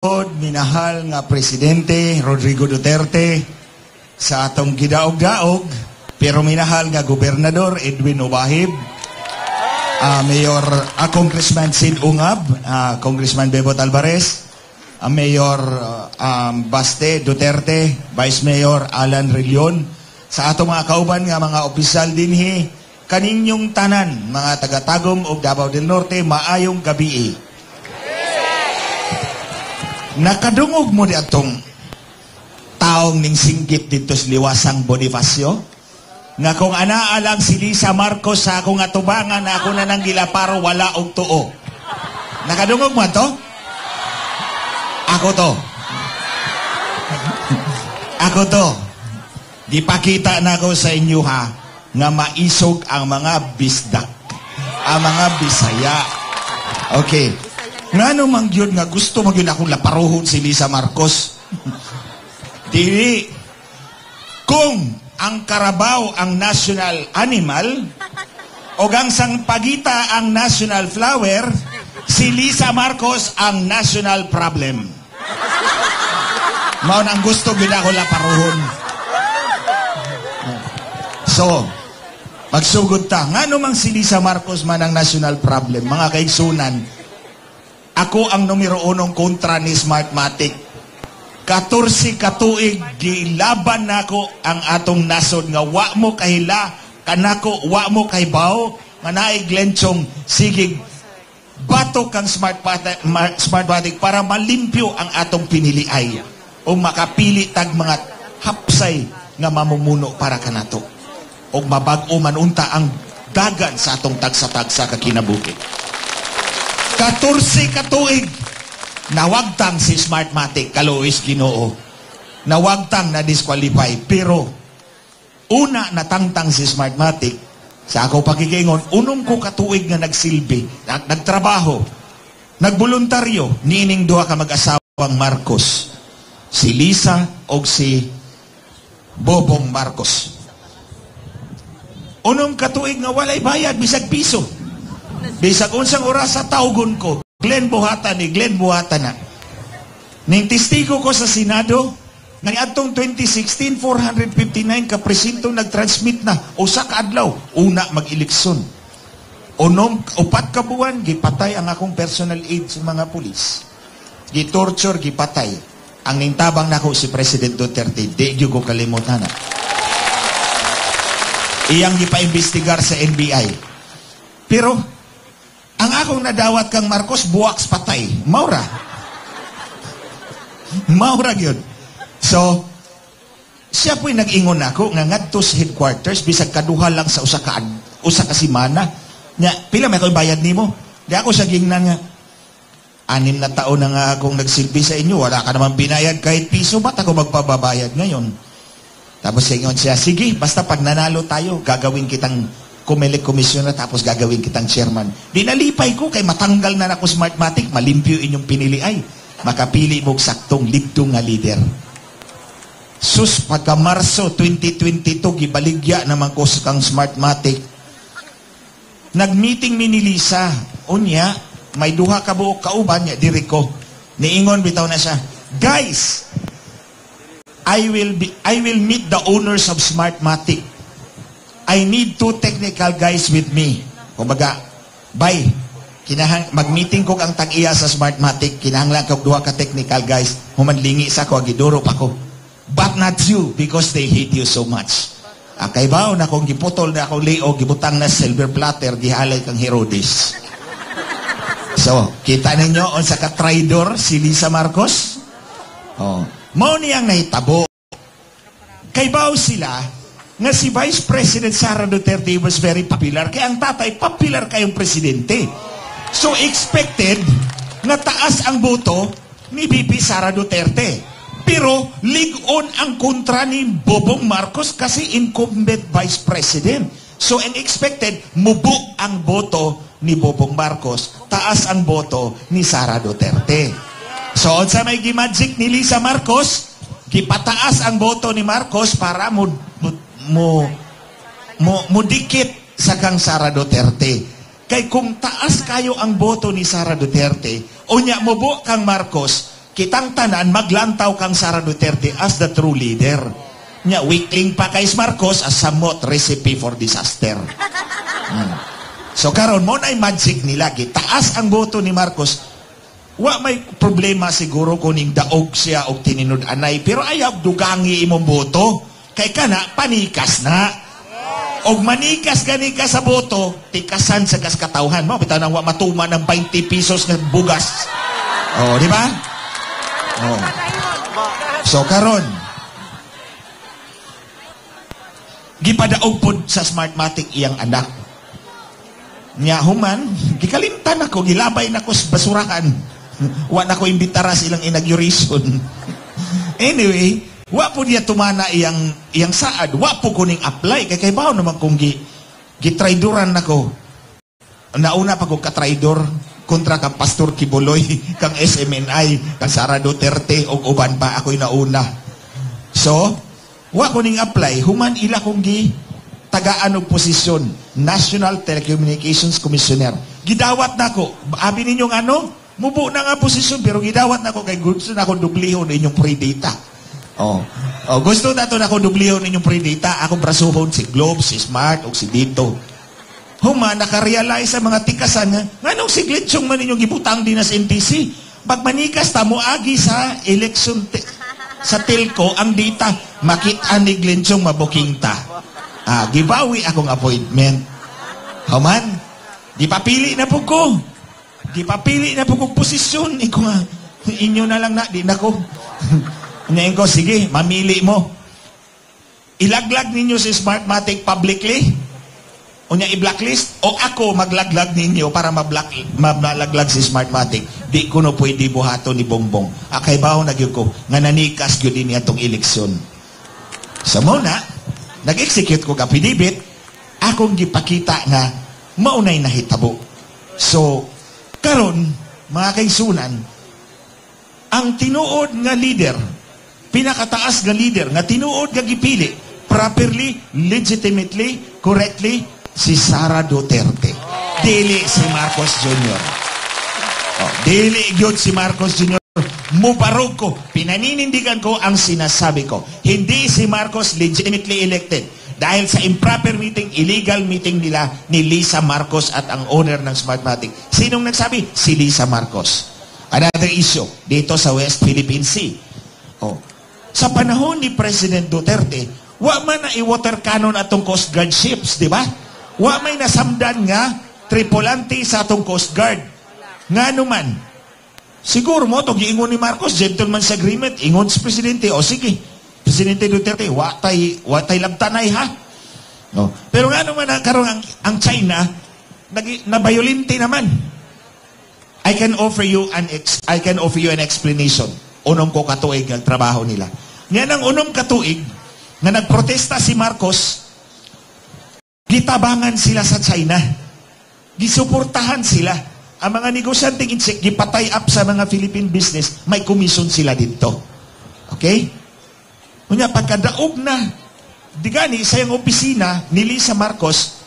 Minahal nga Presidente Rodrigo Duterte sa atong gidaog-daog, pero minahal nga Gobernador Edwin Obahib, Mayor Congressman Sid Ungab, Congressman Bebot Alvarez, Mayor Baste Duterte, Vice Mayor Alan Rillion, sa atong mga kauban nga mga opisyal dinhi, kaninyong tanan, mga taga-Tagum ug Davao del Norte, maayong gabi. Nakadungog mo di atong taong ning singgit dito sa Liwasang Bonifacio nga kung anaalang si Lisa Marcos sa akong atubangan na ako na nang gilaparo wala og tuo. Nakadungog mo to? Ako to. Ako to. Gipakita na ako sa inyo ha nga maisog ang mga bisdak, ang mga Bisaya. Okay. Nga namang yun nga gusto magyun akong laparuhon si Lisa Marcos. Dili. Kung ang karabaw ang national animal o ang sangpagita ang national flower, si Lisa Marcos ang national problem. Mao nang gusto gyud ako laparuhon. So, magsugod ta. Nga namang si Lisa Marcos man ang national problem, mga kaigsunan. Ako ang numero 1 kontra ni Smartmatic. 14 katuig gilaban nako ang atong nasod nga wa mo kahila kanako, wa mo kahibaw nga naay Glenchong sigig bato kang Smartmatic para malimpyo ang atong piniliay o makapili tag mga hapsay nga mamumuno para kanato o mabag-o man unta ang dagan sa atong tagsa-tagsa kakinabuhi. 14 katuig nawagtang si Smartmatic, Kalois Ginoo, nawagtang na disqualify, pero una natangtang si Smartmatic sa ako pakikingon, unom ko katuig nga nagsilbi, nagtrabaho, nagboluntaryo niining duha ka mag-asawang Marcos, si Lisa o si Bobong Marcos. Unom katuig nga walay bayad bisag piso. Bisag unsang oras sa tawgon ko, Glenn buhatan na. Ning testigo ko sa Senado, ng atong 2016, 459 ka presinto nag-transmit na, usa ka adlaw, una mag-eleksyon. Upat ka buwan, gipatay ang akong personal aid sa mga pulis. Gitorture, gipatay. Ang nintabang nako si President Duterte, di ko kalimutan na. Iyang gipaimbestigar sa NBI. Pero, ang akong nadawat kang Marcos, buwaks patay. Maura. Maura yun. So, siya po'y nag-ingon ako nga ngadto sa headquarters, bisag kaduha lang sa usa ka simana. Nya, pila may akong bayad nimo? Di ako sa gingnan nga, 6 na taon na nga akong nagsilbi sa inyo, wala ka naman binayad kahit piso, ba't ako magpababayad ngayon? Tapos ingon siya, sige, basta pag nanalo tayo, gagawin kitang kumilik komisyoner tapos gagawin kitang chairman. Dinalipay ko kay matanggal na ako Smartmatic, malimpyo inyong pinili ay makapili mo saktong ligtong nga leader. Sus, pagka Marso 2022, gibaligya naman ko sa kang Smartmatic. Nag-meeting ni Lisa, unya, may duha ka buok kauban niya, diri ko. Niingon, bitaw na siya, guys, I will meet the owners of Smartmatic. I need 2 technical guys with me. Kumbaga, bye. Mag-meeting ko ang tag-iya sa Smartmatic. Kinahanglan ko 2 ka technical guys. Humanlingi sa ko, agidurop ako. But not you, because they hate you so much. Kay bao na kung giputol na akong leo, gibutang na silver platter, gihalay kang Herodes. So, kita ninyo, on sa ka-traidor, si Lisa Marcos? Oh. Mao niyang nahitabo. Kay bao sila, nga si Vice President Sara Duterte was very popular. Kaya ang tatay, popular kayong presidente. So, expected na taas ang boto ni VP Sara Duterte. Pero, ligon ang kontra ni Bobong Marcos kasi incumbent Vice President. So, ang expected, mubuk ang boto ni Bobong Marcos. Taas ang boto ni Sara Duterte. So, sa may gimagic ni Lisa Marcos, gipataas ang boto ni Marcos para dikit sa kang Sara Duterte. Kay kung taas kayo ang boto ni Sara Duterte, o nya mubo kang Marcos, kitang tanan maglantaw kang Sara Duterte as the true leader. Nya weakling pa kay Marcos as somewhat recipe for disaster. So karon mo na magic nila, gitaas ang boto ni Marcos. Wa may problema siguro kuning daog siya og tininod anay, pero ayaw dugangi imong boto kay kana panikas na. Og manikas gani ka sa boto, tikasan sa kaskatawhan mo bitaw nang wa matuma ng 20 pesos nga bugas. Oh, di ba? Oh. So karon gipadaog pod sa Smartmatic iyang anak. Nya human, gikalimtan ako, gilabay nako sa basurahan. Wa na ko imbitara silang inauguration. Anyway, wa po niya tumana iyang saad. Wa po kuning apply. Kay bawo naman kung gitraidoran nako. Nauna pa ko katraidor kontra kang Pastor Kibuloy, kang SMNI, kang Sara Duterte, o uban pa ako'y nauna. So, wa kuning apply. Human ila kong tagaan og posisyon, National Telecommunications Commissioner. Gidawat nako. Abi ninyong ano? Mubo na nga posisyon, pero gidawat na ko kay gusto na ako dublihon inyong pre-data. Gusto na to na ako dublihon inyong pre-data. Akong brasuhon si Globe, si Smart, o si Dito. Huma, nakarealize sa mga tikasan nga, nganong si Glitchong man inyong gibutang din sa NTC. Pag manikas ta mo agi sa election sa telco, ang data, makita ni Glitchong mabuking ta. Gibawi akong appointment. Human, gipapili na po ko. Gipapili na po kong posisyon. Iko nga, inyo na lang na, di na ko. Ngayon ko, sige, mamili mo. Ilaglag ninyo si Smartmatic publicly, o niya i-blacklist, o ako maglaglag ninyo para malaglag si Smartmatic. Di ko no pwede buhato ni Bongbong. Akay baho na yun ko, nga nanikas yun din niya itong eleksyon. Sa muna, nag-execute ko kapidibit, akong gipakita nga maunay na hitabo. So, karon, mga kaigsunan, ang tinuod nga leader, pinakataas nga leader, nga tinuod nga gipili, properly, legitimately, correctly, si Sara Duterte. Dili si Marcos Jr. Dili yun si Marcos Jr. Mubarog ko, pinaninindigan ko ang sinasabi ko. Hindi si Marcos legitimately elected. Dahil sa improper meeting, illegal meeting nila ni Lisa Marcos at ang owner ng Smartmatic. Sinong nagsabi? Si Lisa Marcos. Another issue, dito sa West Philippine Sea. Sa panahon ni President Duterte, wa man na i-water cannon atong Coast Guard ships, di ba? Wa may nasamdan nga tripulante sa atong Coast Guard. Nga naman, siguro mo, ito giingon ni Marcos, gentleman's agreement, ingon sa Presidente, o sige, Presidente Duterte, watay labtanay ha. Pero nga naman karon ang China nabayolente naman. I can offer you an explanation. Unom ko katuig ang trabaho nila. Nga nang unom katuig nga nagprotesta si Marcos, gitabangan sila sa China. Gisuportahan sila. Ang mga negosyanteng insik gipatay up sa mga Philippine business, may komisyon sila dito. Okay? Kunya, pagkadaog na, di gani, sa yung opisina ni Lisa Marcos,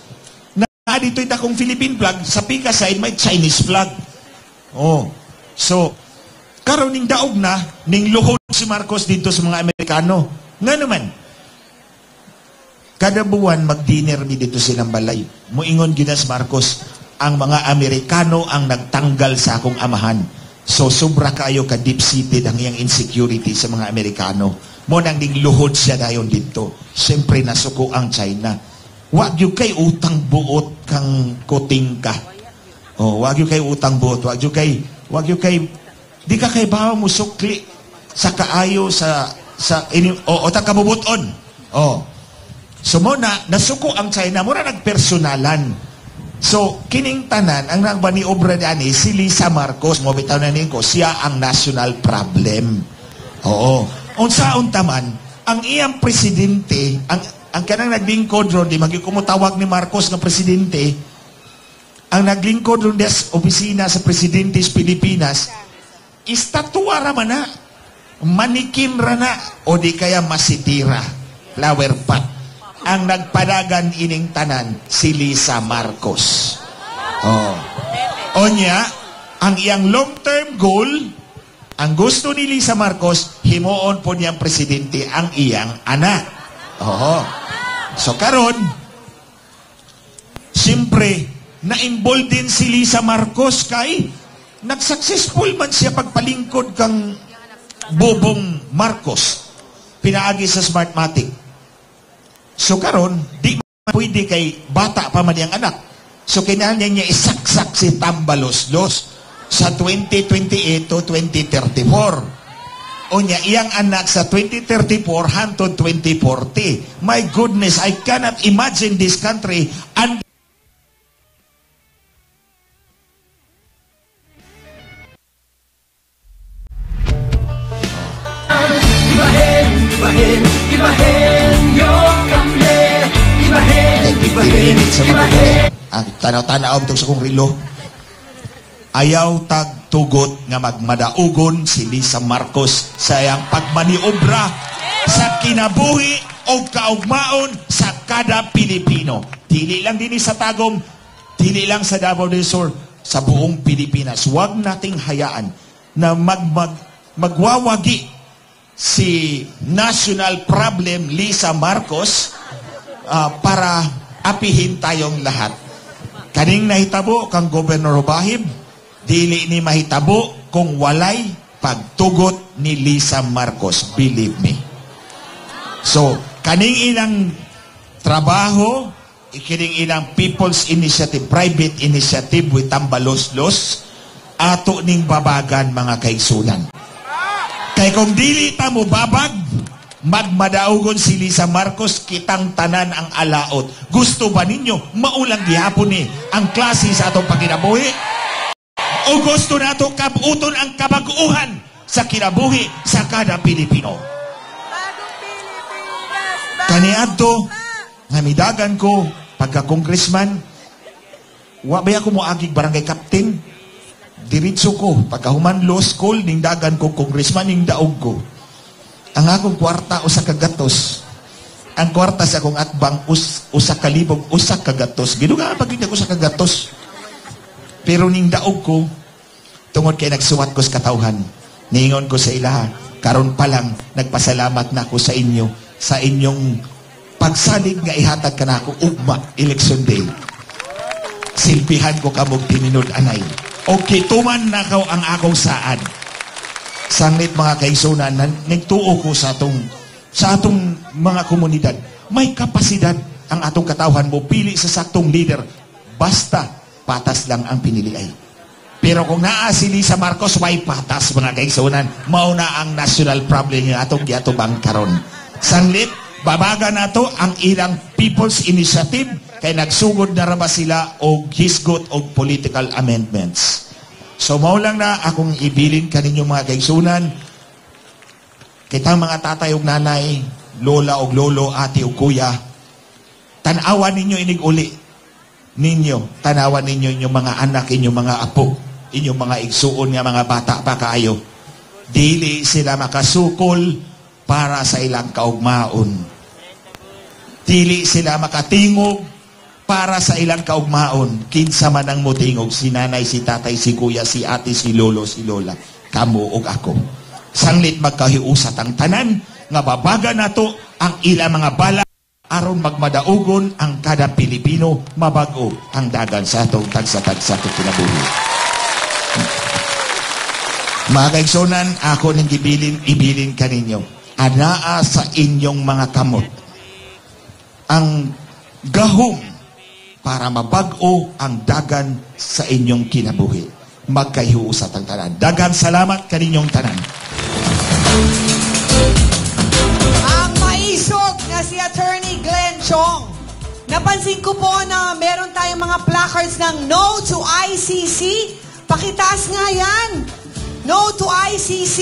na dito yung akong Philippine flag, sa pika side may Chinese flag. So, karon ning daog na, ning luhod si Marcos dito sa mga Amerikano. Nga naman, kada buwan mag-dinner mi dito silang balay. Muingon ginas Marcos, ang mga Amerikano ang nagtanggal sa akong amahan. So, sobra kayo ka deep-seated ang iyang insecurity sa mga Amerikano. Mo nang ning luhod siya dayon dito. Siyempre nasuko ang China. Wag yung kay utang buot kang kuting ka. Wag yung kay utang buot. Wag yung kay di ka kay bawa mo sukli sa kaayo sa kabubuton. So mo nasuko ang China, mura nagpersonalan. So kining tanan ang nagbani obra dani si Lisa Marcos, mo bitaw na ko, siya ang national problem. Unsaon taman, ang iyang presidente, ang kanang naglingkod ron, di magkumutawag ni Marcos ng presidente, ang naglingkod ron des opisina sa presidente sa Pilipinas, istatwa raman na, manikin na, o di kaya masitira, flower pot. Ang nagpadagan ining tanan, si Lisa Marcos. Onya, ang iyang long-term goal, Ang gusto ni Lisa Marcos, himuon po niyang presidente ang iyang anak. Oo. So karon, siyempre, na-involved din si Lisa Marcos kay nag-successful man siya pagpalingkod kang Bobong Marcos. Pinaagi sa Smartmatic. So karon, di pwede kay bata pa man yung anak. So kinahanglan niya isaksak si Tambalos-los sa 2028 to 2034. O niya, iyang anak sa 2034 hangtod 2040. My goodness, I cannot imagine this country and ang tanaw-tanaw itong sa kong rilo. Ayaw tagtugot nga magmadaugon si Lisa Marcos sa iyang pagmaniobra sa kinabuhi o kaugmaon sa kada Pilipino. Dili lang din sa Tagum, dili lang sa Davao del Sur, sa buong Pilipinas. Huwag nating hayaan na magwawagi si national problem Lisa Marcos para apihin tayong lahat. Kaning nahitabo kang Governor Bahib, dili ni mahitabo kung walay pagtugot ni Lisa Marcos. Believe me. So, kaning ilang trabaho, ikining ilang People's Initiative, private initiative with Tambalos-los, ato ning babagan mga kaigsunan. Kay kung dili ta mo babag, magmadaugon si Lisa Marcos, kitang tanan ang alaot. Gusto ba ninyo maulang gihapon ni ang klase sa atong pagkinabuhi? O gusto nato kabuton ang kabaguhan sa kinabuhi sa kada Pilipino? Kaniadto, namidagan ko, pagka-congressman, wabay ako mo agig barangay captain, diritso ko, pagkahuman law school, ning dagan ko, congressman, ning daog ko. Ang akong kwarta, usa kagatos. Ang kwarta sa akong atbang, usa kalibog, usa kagatos. Ginuga pag hindi ako sa kagatos. Pero ning daog ko, tungod kay nagsuwat ko sa katawhan, niingon ko sa ilaha, karon pa lang, nagpasalamat na ako sa inyo, sa inyong pagsalig nga ihatag ka na ako, ugma, election day. Silpihan ko kamog timinod anay. Okay, tuman na ka ang akong saan. Sanglit mga kaigsunan, nagtuo ko sa atong mga komunidad. May kapasidad ang atong katawhan mo, pili sa saktong leader. Basta, patas lang ang piniliay. Pero kung naa si Lisa Marcos, may patas mga kaigsunan. Mauna ang national problem yung atong giatubang karon. Sanglit, babaga na to ang ilang People's Initiative kay nagsugod na raba sila og hisgot og political amendments. So, maulang na akong ibilin kaninyong mga kaigsunan, kitang mga tatay o nanay, lola o lolo, ate o kuya, tanawan ninyo inig uli ninyo, tanawan ninyo inyong mga anak, inyong mga apo, inyong mga igsuon nga mga bata pa kaayo. Dili sila makasukol para sa ilang kaugmaon. Dili sila makatingog para sa ilang kaugmaon. Kinsa man ang mutingog, si nanay, si tatay, si kuya, si ate, si lolo, si lola, kamo og ako. Sanglit magkahiusat ang tanan, nga babaga nato ang ilang mga bala aron magmadaugon ang kada Pilipino, mabago ang dagan sa atong tagsa-tagsa kinabuhi. Mga kaigsunan, ako ning ibilin kaninyo, anaa sa inyong mga kamot ang gahom para mabago ang dagan sa inyong kinabuhi. Magkahiusat ang tanan. Dagan salamat kaninyong tanan. Ang maisog na si Attorney Glenn Chong. Napansin ko po na meron tayong mga placards ng No to ICC. Pakitaas nga yan. No to ICC.